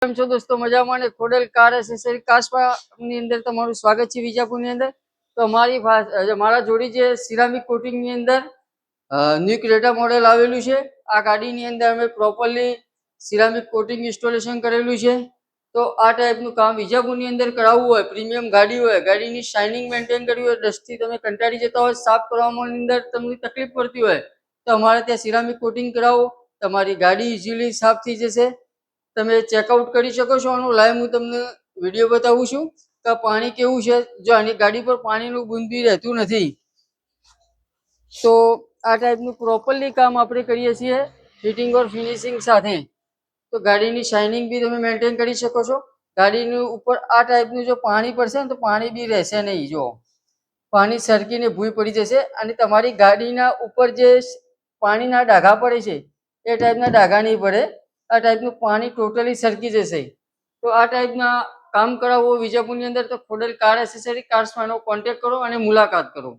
કેમ છો દોસ્તો? મજામાં ને? ખોડલ કાર એસેસરી કાર્સની અંદર તમારું સ્વાગત છે વિજાપુરની અંદર. તો મારા જોડી જે સિરામિક કોટિંગની અંદર ન્યુ ક્રેટા મોડેલ આવેલું છે. આ ગાડીની અંદર અમે પ્રોપરલી સિરામિક કોટિંગ ઇન્સ્ટોલેશન કરેલું છે. તો આ ટાઈપનું કામ વિજાપુરની અંદર કરાવવું હોય, પ્રીમિયમ ગાડી હોય, ગાડીની શાઇનિંગ મેન્ટેન કરવી હોય, ડસ્ટથી તમે કંટાળી જતા હોય, સાફ કરવામાં અંદર તમને તકલીફ પડતી હોય તો અમારે ત્યાં સિરામિક કોટિંગ કરાવો, તમારી ગાડી ઇઝીલી સાફ થઈ જશે. તમે ચેકઆઉટ કરી શકો છો. આનું લાઈવ હું તમને વિડીયો બતાવું છું કે પાણી કેવું છે. જો આની ગાડી પર પાણીનું બૂંદ બી રહેતું નથી. તો આ ટાઈપનું પ્રોપરલી કામ આપણે કરીએ છીએ ફિટિંગ ઓર ફિનિશિંગ સાથે. તો ગાડીની શાઇનિંગ બી તમે મેન્ટેન કરી શકો છો. ગાડીની ઉપર આ ટાઈપનું જો પાણી પડશે ને તો પાણી બી રહેશે નહીં. જો પાણી સરકીને ભૂઈ પડી જશે અને તમારી ગાડીના ઉપર જે પાણીના ડાઘા પડે છે એ ટાઈપના ડાઘા નહીં પડે. આ ટાઈપનું પાણી ટોટલી સરકી જશે. તો આ ટાઈપના કામ કરાવવો વિજાપુરની અંદર તો ખોડલ કાર એસેસરી કાર્સમાં કોન્ટેક્ટ કરો અને મુલાકાત કરો.